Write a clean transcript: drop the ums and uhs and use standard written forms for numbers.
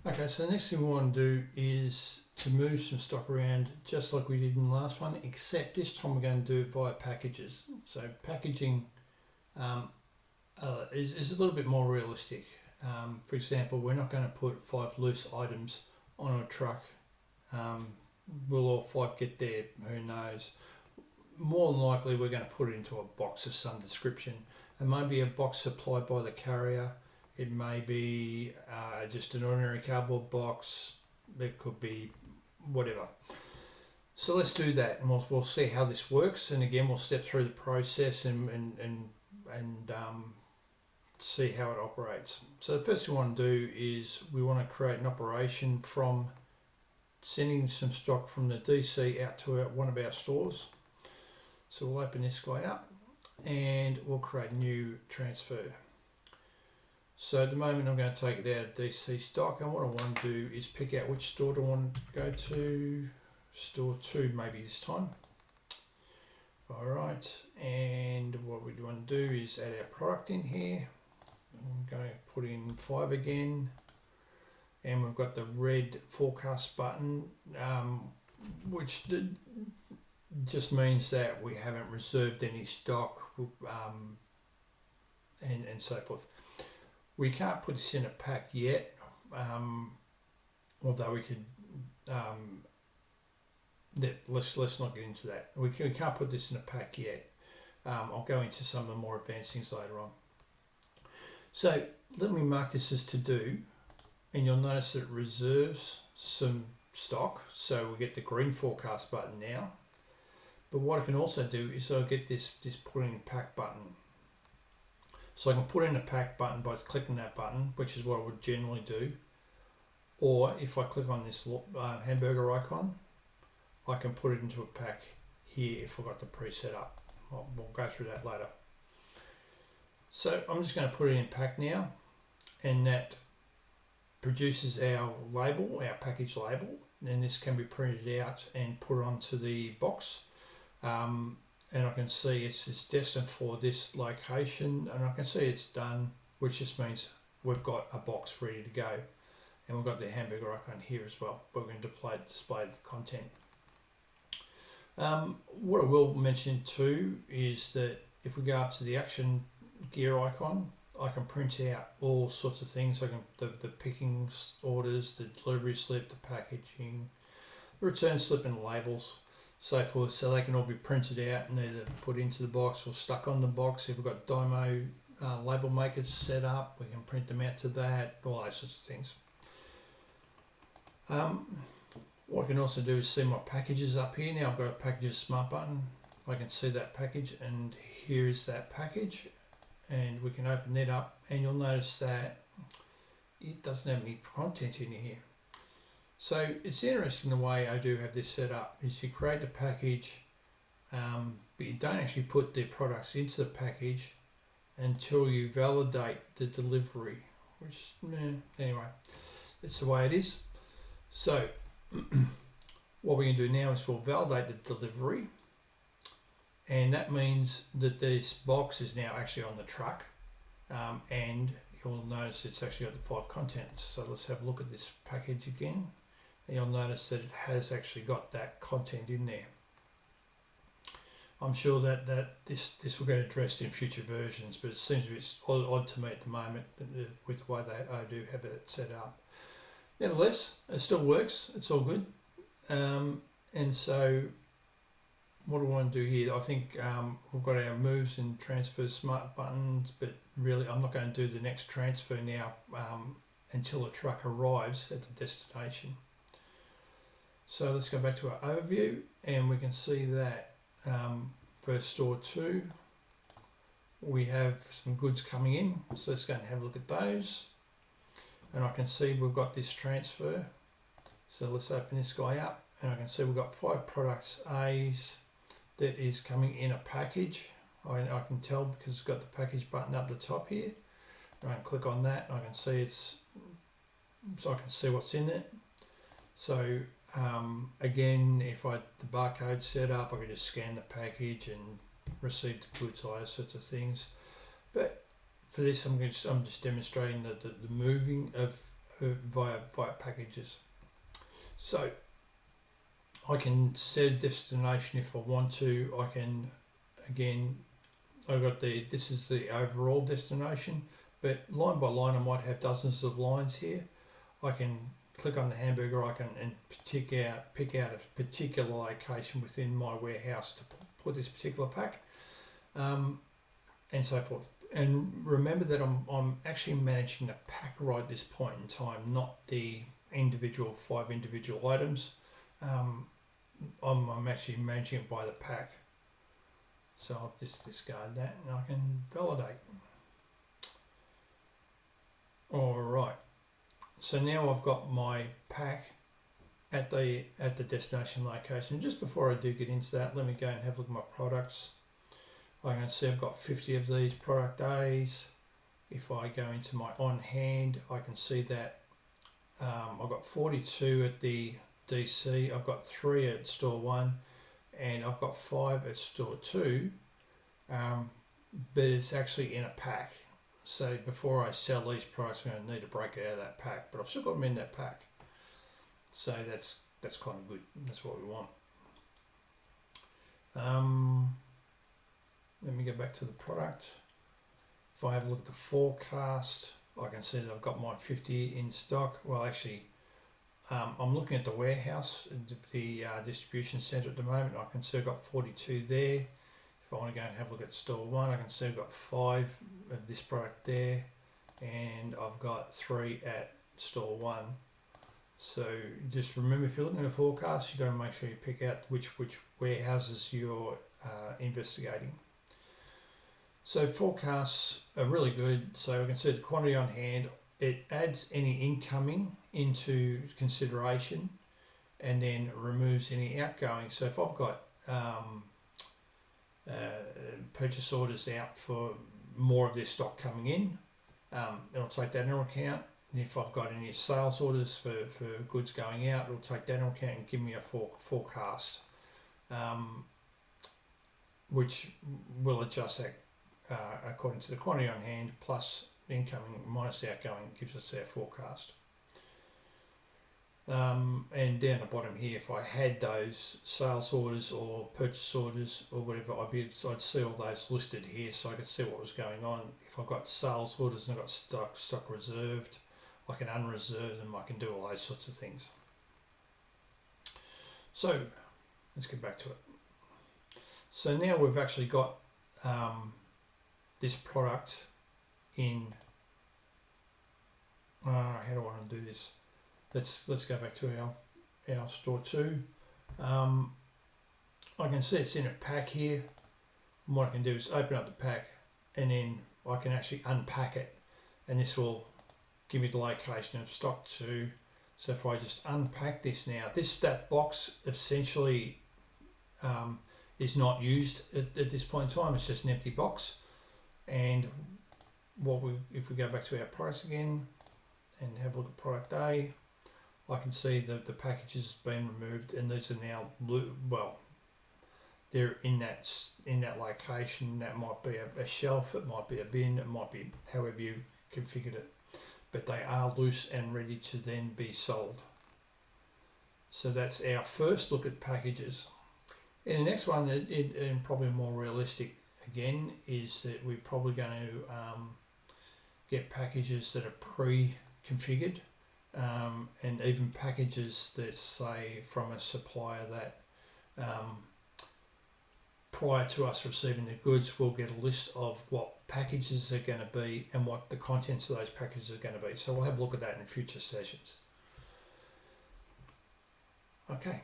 Okay, so the next thing we want to do is to move some stock around just like we did in the last one, except this time we're going to do it via packages. So packaging is a little bit more realistic. For example, we're not going to put 5 loose items on a truck. Will all 5 get there? Who knows? More than likely we're going to put it into a box of some description. It may be a box supplied by the carrier. It may be just an ordinary cardboard box. It could be whatever. So let's do that, and we'll see how this works. And again, we'll step through the process and see how it operates. So the first thing we want to do is we want to create an operation from sending some stock from the DC out to one of our stores. So we'll open this guy up and we'll create a new transfer. So at the moment I'm going to take it out of DC stock, and what I want to do is pick out which store do I want to go to. Store 2 maybe this time. Alright, and what we want to do is add our product in here. I'm going to put in 5 again, and we've got the red forecast button, which just means that we haven't reserved any stock, and so forth. We can't put this in a pack yet, although we could. Let's not get into that. We can't put this in a pack yet. I'll go into some of the more advanced things later on. So let me mark this as to do, and you'll notice that it reserves some stock. So we get the green forecast button now. But what I can also do is I'll get this put in pack button. So I can put in a pack button by clicking that button, which is what I would generally do. Or if I click on this hamburger icon, I can put it into a pack here if I've got the preset up. We'll go through that later. So I'm just going to put it in pack now, and that produces our label, our package label, and this can be printed out and put onto the box. And I can see it's destined for this location, and I can see it's done, which just means we've got a box ready to go, and we've got the hamburger icon here as well, but we're going to display the content. What I will mention too is that if we go up to the action gear icon, I can print out all sorts of things. I can the picking orders, the delivery slip, the packaging, the return slip, and labels, so forth. So they can all be printed out and either put into the box or stuck on the box. If we've got Dymo label makers set up, we can print them out to that. All those sorts of things. What I can also do is see my packages up here. Now I've got a packages smart button. I can see that package, and here is that package, and we can open that up, and you'll notice that it doesn't have any content in here. So it's interesting the way Odoo have this set up is you create the package, but you don't actually put the products into the package until you validate the delivery, which anyway, it's the way it is. So what we can do now is we'll validate the delivery, and that means that this box is now actually on the truck, and you'll notice it's actually got the 5 contents. So let's have a look at this package again, and you'll notice that it has actually got that content in there. I'm sure that this will get addressed in future versions, but it seems a bit odd to me at the moment with the way they do have it set up. Nevertheless, it still works. It's all good. And so what do I want to do here? I think we've got our moves and transfer smart buttons, but really I'm not going to do the next transfer now until the truck arrives at the destination. So let's go back to our overview, and we can see that for store 2 we have some goods coming in. So let's go and have a look at those. And I can see we've got this transfer. So let's open this guy up, and I can see we've got 5 products A's that is coming in a package. I can tell because it's got the package button up the top here. And I can click on that, and I can see so I can see what's in it. So again, if I had the barcode set up, I could just scan the package and receive the goods, all those sorts of things. But for this, I'm just demonstrating the moving of via packages. So I can set a destination if I want to. I can, again, this is the overall destination, but line by line I might have dozens of lines here. I can click on the hamburger icon and pick out a particular location within my warehouse to put this particular pack, and so forth. And remember that I'm actually managing the pack right at this point in time, not the 5 individual items. I'm actually managing it by the pack. So I'll just discard that and I can validate. Alright, so now I've got my pack at the destination location. Just before I do get into that, let me go and have a look at my products. I can see I've got 50 of these product A's. If I go into my on hand, I can see that I've got 42 at the DC, I've got 3 at store 1, and I've got 5 at store 2, but it's actually in a pack. So before I sell these products, I'm going to need to break it out of that pack, but I've still got them in that pack. So that's kind of good. That's what we want. Let me go back to the product. If I have a look at the forecast, I can see that I've got my 50 in stock. Well, actually, I'm looking at the warehouse, the distribution centre at the moment. I can see I've got 42 there. If I want to go and have a look at store 1, I can see I've got 5 of this product there, and I've got 3 at store 1. So just remember, if you're looking at a forecast, you've got to make sure you pick out which warehouses you're investigating. So forecasts are really good. So we can see the quantity on hand. It adds any incoming into consideration and then removes any outgoing. So if I've got purchase orders out for more of this stock coming in, it'll take that into account. And if I've got any sales orders for goods going out, it'll take that into account and give me a forecast, which will adjust that according to the quantity on hand plus the incoming minus the outgoing, gives us our forecast. And down the bottom here, if I had those sales orders or purchase orders or whatever, I'd see all those listed here, so I could see what was going on. If I've got sales orders and I've got stock reserved, I can unreserve them. I can do all those sorts of things. So let's get back to it. So now we've actually got this product in. How do I want to do this? Let's go back to our store 2. I can see it's in a pack here. And what I can do is open up the pack and then I can actually unpack it, and this will give me the location of stock 2. So if I just unpack this now, that box essentially is not used at this point in time. It's just an empty box. And if we go back to our products again and have a look at product A, I can see that the package has been removed, and these are now they're in that location. That might be a shelf, it might be a bin, it might be however you configured it, but they are loose and ready to then be sold. So that's our first look at packages. In the next one, and probably more realistic again, is that we're probably going to get packages that are pre-configured, and even packages that say from a supplier that prior to us receiving the goods, we'll get a list of what packages are going to be and what the contents of those packages are going to be. So we'll have a look at that in future sessions. Okay.